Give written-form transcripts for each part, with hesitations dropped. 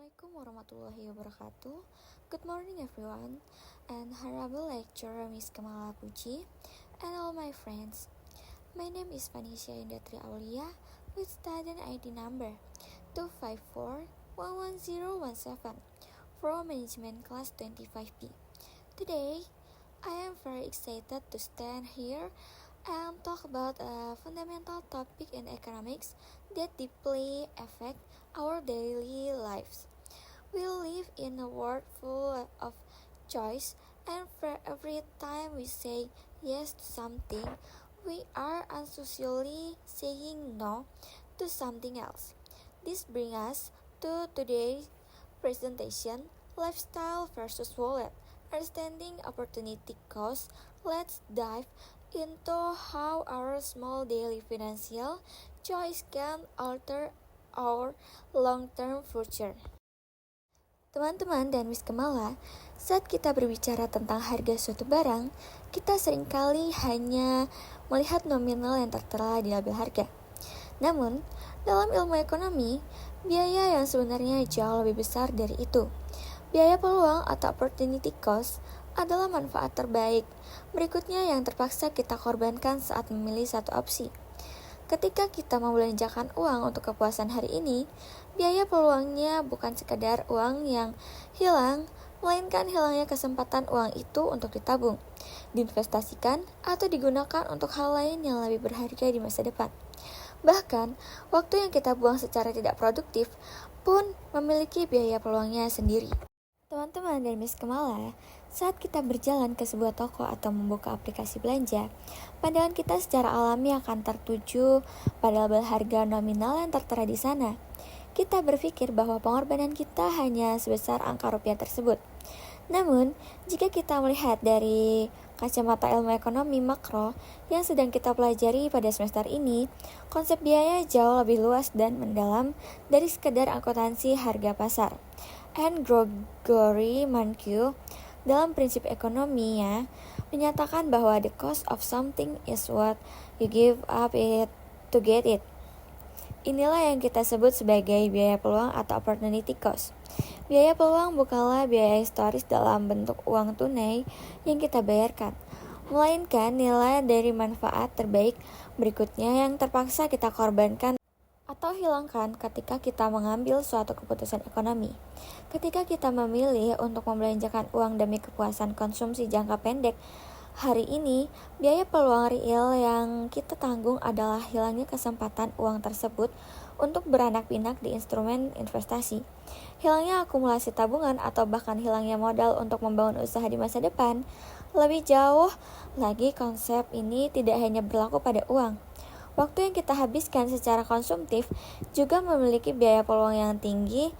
Assalamualaikum warahmatullahi wabarakatuh. Good morning everyone, and honorable lecturer Miss Kamala Puji, and all my friends. My name is Vanisha Indatri Aulia with student ID number 254-11017 from Management Class 25B. Today, I am very excited to stand here and talk about a fundamental topic in economics that deeply affect our daily lives. We live in a world full of choice, and for every time we say yes to something, we are unsocially saying no to something else. This brings us to today's presentation, Lifestyle versus Wallet, Understanding Opportunity Cost. Let's dive into how our small daily financial choice can alter our long-term future. Teman-teman dan Miss Kamala, saat kita berbicara tentang harga suatu barang, kita seringkali hanya melihat nominal yang tertera di label harga. Namun, dalam ilmu ekonomi, biaya yang sebenarnya jauh lebih besar dari itu. Biaya peluang atau opportunity cost adalah manfaat terbaik berikutnya yang terpaksa kita korbankan saat memilih satu opsi. Ketika kita membelanjakan uang untuk kepuasan hari ini, biaya peluangnya bukan sekadar uang yang hilang, melainkan hilangnya kesempatan uang itu untuk ditabung, diinvestasikan, atau digunakan untuk hal lain yang lebih berharga di masa depan. Bahkan, waktu yang kita buang secara tidak produktif pun memiliki biaya peluangnya sendiri. Teman-teman dan Miss Kamala, saat kita berjalan ke sebuah toko atau membuka aplikasi belanja, pandangan kita secara alami akan tertuju pada label harga nominal yang tertera di sana. Kita berpikir bahwa pengorbanan kita hanya sebesar angka rupiah tersebut. Namun, jika kita melihat dari kacamata ilmu ekonomi makro yang sedang kita pelajari pada semester ini, konsep biaya jauh lebih luas dan mendalam dari sekedar akuntansi harga pasar. And Gregory Mankiw dalam prinsip ekonominya menyatakan bahwa the cost of something is what you give up it to get it. Inilah yang kita sebut sebagai biaya peluang atau opportunity cost. Biaya peluang bukanlah biaya historis dalam bentuk uang tunai yang kita bayarkan, melainkan nilai dari manfaat terbaik berikutnya yang terpaksa kita korbankan atau hilangkan ketika kita mengambil suatu keputusan ekonomi. Ketika kita memilih untuk membelanjakan uang demi kepuasan konsumsi jangka pendek, hari ini biaya peluang real yang kita tanggung adalah hilangnya kesempatan uang tersebut untuk beranak pinak di instrumen investasi, hilangnya akumulasi tabungan, atau bahkan hilangnya modal untuk membangun usaha di masa depan. Lebih jauh lagi, konsep ini tidak hanya berlaku pada uang. Waktu yang kita habiskan secara konsumtif juga memiliki biaya peluang yang tinggi,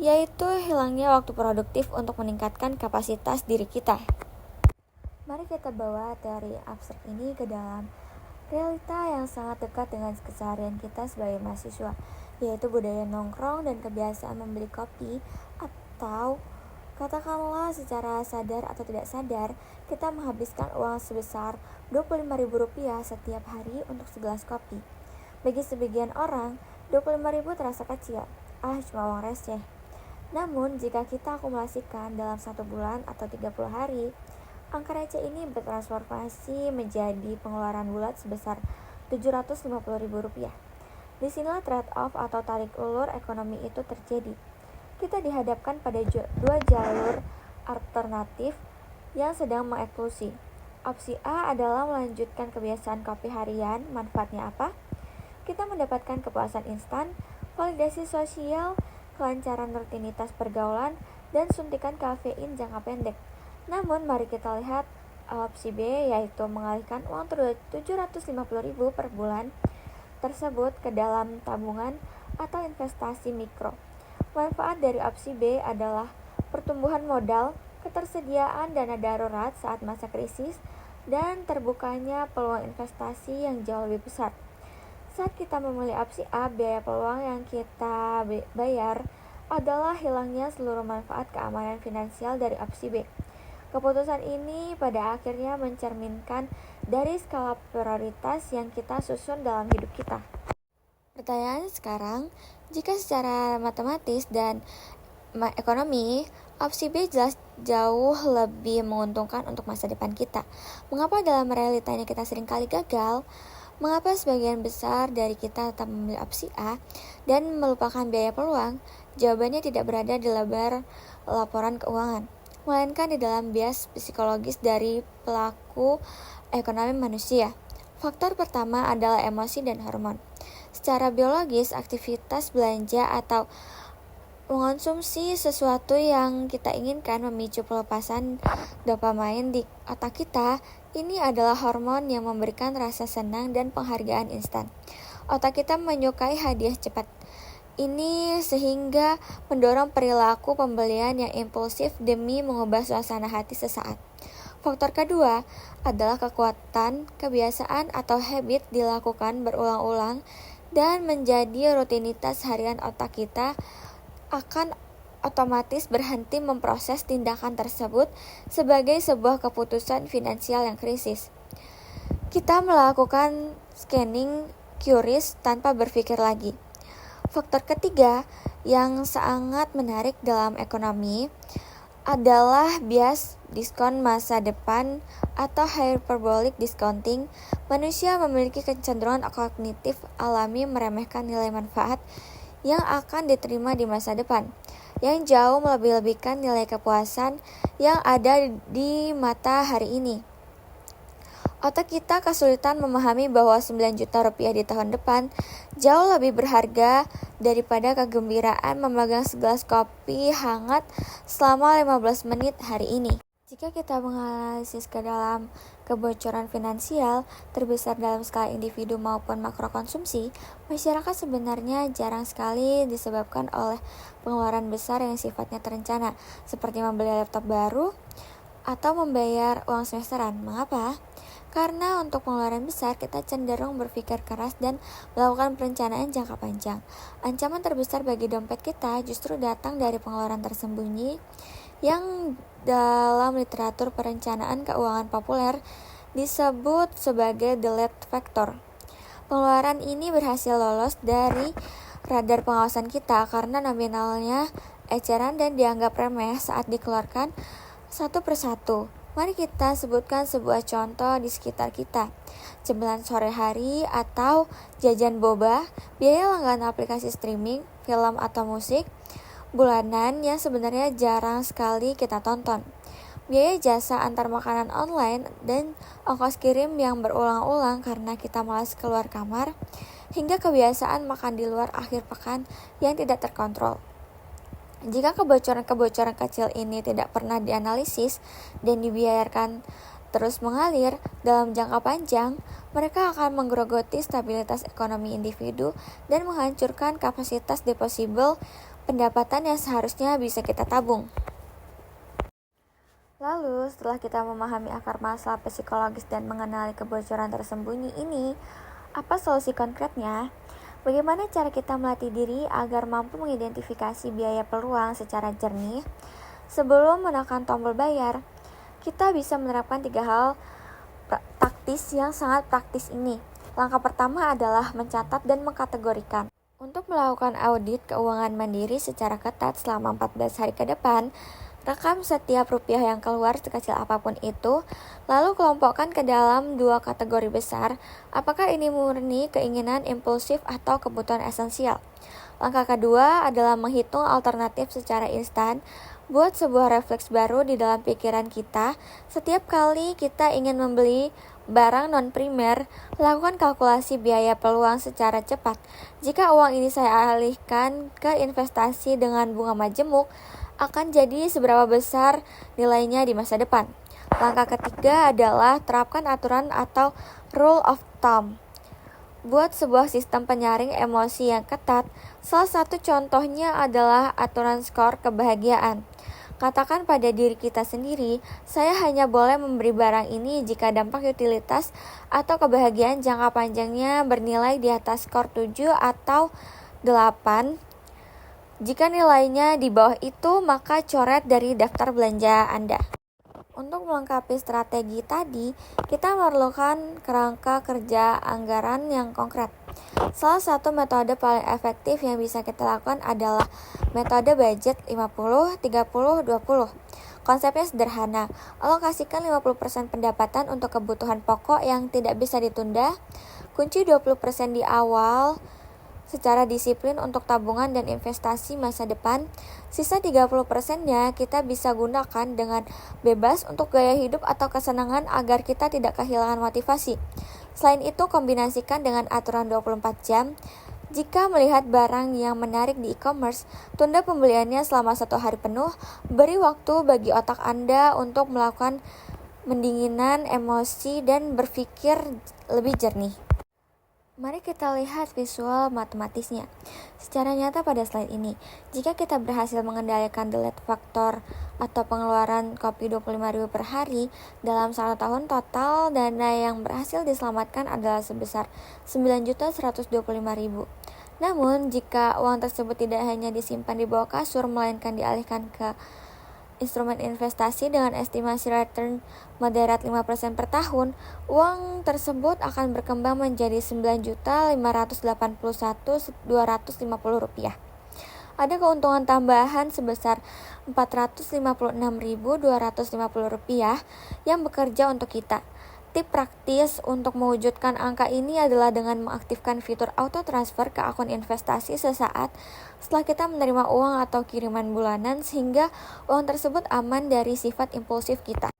yaitu hilangnya waktu produktif untuk meningkatkan kapasitas diri kita. Mari kita bawa teori abstrak ini ke dalam realita yang sangat dekat dengan keseharian kita sebagai mahasiswa, yaitu budaya nongkrong dan kebiasaan membeli kopi, atau katakanlah secara sadar atau tidak sadar, kita menghabiskan uang sebesar Rp25.000 setiap hari untuk segelas kopi. Bagi sebagian orang, Rp25.000 terasa kecil, cuma uang receh. Namun, jika kita akumulasikan dalam 1 bulan atau 30 hari, angka receh ini bertransformasi menjadi pengeluaran bulat sebesar Rp750.000. Disinilah trade-off atau tarik ulur ekonomi itu terjadi. Kita dihadapkan pada dua jalur alternatif yang sedang mengeklusi. Opsi A adalah melanjutkan kebiasaan kopi harian. Manfaatnya apa? Kita mendapatkan kepuasan instan, validasi sosial, kelancaran rutinitas pergaulan, dan suntikan kafein jangka pendek. Namun mari kita lihat opsi B, yaitu mengalihkan uang Rp750.000 per bulan tersebut ke dalam tabungan atau investasi mikro. Manfaat dari opsi B adalah pertumbuhan modal, ketersediaan dana darurat saat masa krisis, dan terbukanya peluang investasi yang jauh lebih besar. Saat kita memilih opsi A, biaya peluang yang kita bayar adalah hilangnya seluruh manfaat keamanan finansial dari opsi B. Keputusan ini pada akhirnya mencerminkan dari skala prioritas yang kita susun dalam hidup kita. Pertanyaannya sekarang, jika secara matematis dan ekonomi, opsi B jelas jauh lebih menguntungkan untuk masa depan kita. Mengapa dalam realitanya kita seringkali gagal? Mengapa sebagian besar dari kita tetap memilih opsi A dan melupakan biaya peluang? Jawabannya tidak berada di lebar laporan keuangan, melainkan di dalam bias psikologis dari pelaku ekonomi manusia. Faktor pertama adalah emosi dan hormon. Secara biologis, aktivitas belanja atau mengonsumsi sesuatu yang kita inginkan memicu pelepasan dopamin di otak kita. Ini adalah hormon yang memberikan rasa senang dan penghargaan instan. Otak kita menyukai hadiah cepat ini sehingga mendorong perilaku pembelian yang impulsif demi mengubah suasana hati sesaat. Faktor kedua adalah kekuatan kebiasaan atau habit dilakukan berulang-ulang dan menjadi rutinitas harian. Otak kita akan otomatis berhenti memproses tindakan tersebut sebagai sebuah keputusan finansial yang krisis. Kita melakukan scanning QRIS tanpa berpikir lagi. Faktor ketiga yang sangat menarik dalam ekonomi adalah bias diskon masa depan atau hyperbolic discounting. Manusia memiliki kecenderungan kognitif alami meremehkan nilai manfaat yang akan diterima di masa depan, yang jauh melebih-lebihkan nilai kepuasan yang ada di mata hari ini. Otak kita kesulitan memahami bahwa 9 juta rupiah di tahun depan jauh lebih berharga daripada kegembiraan memegang segelas kopi hangat selama 15 menit hari ini. Jika kita menganalisis ke dalam kebocoran finansial terbesar dalam skala individu maupun makro konsumsi, masyarakat sebenarnya jarang sekali disebabkan oleh pengeluaran besar yang sifatnya terencana, seperti membeli laptop baru atau membayar uang semesteran. Mengapa? Karena untuk pengeluaran besar kita cenderung berpikir keras dan melakukan perencanaan jangka panjang. Ancaman terbesar bagi dompet kita justru datang dari pengeluaran tersembunyi yang dalam literatur perencanaan keuangan populer disebut sebagai delayed factor. Pengeluaran ini berhasil lolos dari radar pengawasan kita karena nominalnya eceran dan dianggap remeh saat dikeluarkan satu persatu. Mari kita sebutkan sebuah contoh di sekitar kita. Cemilan sore hari atau jajan boba, biaya langganan aplikasi streaming, film atau musik bulanan yang sebenarnya jarang sekali kita tonton. Biaya jasa antar makanan online dan ongkos kirim yang berulang-ulang karena kita malas keluar kamar, hingga kebiasaan makan di luar akhir pekan yang tidak terkontrol. Jika kebocoran-kebocoran kecil ini tidak pernah dianalisis dan dibiarkan terus mengalir dalam jangka panjang, mereka akan menggerogoti stabilitas ekonomi individu dan menghancurkan kapasitas deposibel pendapatan yang seharusnya bisa kita tabung. Lalu, setelah kita memahami akar masalah psikologis dan mengenali kebocoran tersembunyi ini, apa solusi konkretnya? Bagaimana cara kita melatih diri agar mampu mengidentifikasi biaya peluang secara jernih? Sebelum menekan tombol bayar, kita bisa menerapkan 3 hal taktis yang sangat praktis ini. Langkah pertama adalah mencatat dan mengkategorikan. Untuk melakukan audit keuangan mandiri secara ketat selama 14 hari ke depan, rekam setiap rupiah yang keluar sekecil apapun itu, lalu kelompokkan ke dalam 2 kategori besar. Apakah ini murni keinginan impulsif atau kebutuhan esensial? Langkah kedua adalah menghitung alternatif secara instan. Buat sebuah refleks baru di dalam pikiran kita. Setiap kali kita ingin membeli barang non-primer, lakukan kalkulasi biaya peluang secara cepat. Jika uang ini saya alihkan ke investasi dengan bunga majemuk, akan jadi seberapa besar nilainya di masa depan. Langkah ketiga adalah terapkan aturan atau rule of thumb. Buat sebuah sistem penyaring emosi yang ketat. Salah satu contohnya adalah aturan skor kebahagiaan. Katakan pada diri kita sendiri, saya hanya boleh memberi barang ini jika dampak utilitas atau kebahagiaan jangka panjangnya bernilai di atas skor 7 atau 8. Jika nilainya di bawah itu, maka coret dari daftar belanja Anda. Untuk melengkapi strategi tadi, kita memerlukan kerangka kerja anggaran yang konkret. Salah satu metode paling efektif yang bisa kita lakukan adalah metode budget 50-30-20. Konsepnya sederhana, alokasikan 50% pendapatan untuk kebutuhan pokok yang tidak bisa ditunda, kunci 20% di awal secara disiplin untuk tabungan dan investasi masa depan. Sisa 30%-nya kita bisa gunakan dengan bebas untuk gaya hidup atau kesenangan agar kita tidak kehilangan motivasi. Selain itu, kombinasikan dengan aturan 24 jam. Jika melihat barang yang menarik di e-commerce, tunda pembeliannya selama 1 hari penuh. Beri waktu bagi otak Anda untuk melakukan pendinginan emosi dan berpikir lebih jernih. Mari kita lihat visual matematisnya. Secara nyata pada slide ini, jika kita berhasil mengendalikan delete faktor atau pengeluaran kopi 25.000 per hari dalam 1 tahun, total dana yang berhasil diselamatkan adalah sebesar 9.125.000. Namun, jika uang tersebut tidak hanya disimpan di bawah kasur, melainkan dialihkan ke instrumen investasi dengan estimasi return moderat 5% per tahun, uang tersebut akan berkembang menjadi Rp9.581.250. Ada keuntungan tambahan sebesar Rp456.250 yang bekerja untuk kita. Tip praktis untuk mewujudkan angka ini adalah dengan mengaktifkan fitur auto transfer ke akun investasi sesaat setelah kita menerima uang atau kiriman bulanan, sehingga uang tersebut aman dari sifat impulsif kita.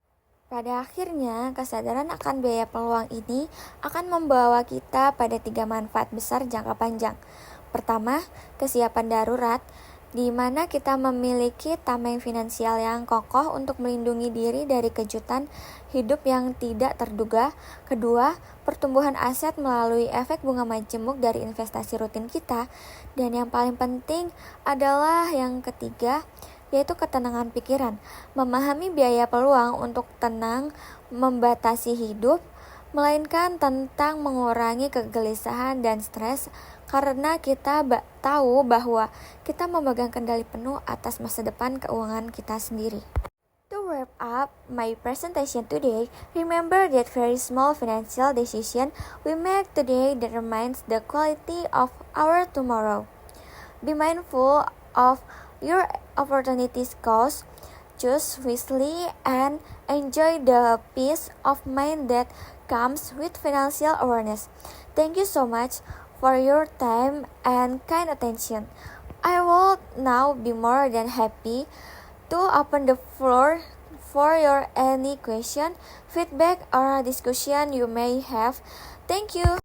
Pada akhirnya, kesadaran akan biaya peluang ini akan membawa kita pada 3 manfaat besar jangka panjang. Pertama, kesiapan darurat, di mana kita memiliki tameng finansial yang kokoh untuk melindungi diri dari kejutan hidup yang tidak terduga. Kedua, pertumbuhan aset melalui efek bunga majemuk dari investasi rutin kita. Dan yang paling penting adalah yang ketiga, yaitu ketenangan pikiran. Memahami biaya peluang untuk tenang membatasi hidup, melainkan tentang mengurangi kegelisahan dan stres, karena kita tahu bahwa kita memegang kendali penuh atas masa depan keuangan kita sendiri. To wrap up my presentation today, remember that very small financial decision we make today determines the quality of our tomorrow. Be mindful of your opportunities cost, choose wisely, and enjoy the peace of mind that comes with financial awareness. Thank you so much for your time and kind attention. I will now be more than happy to open the floor for your any question, feedback, or discussion you may have. Thank you.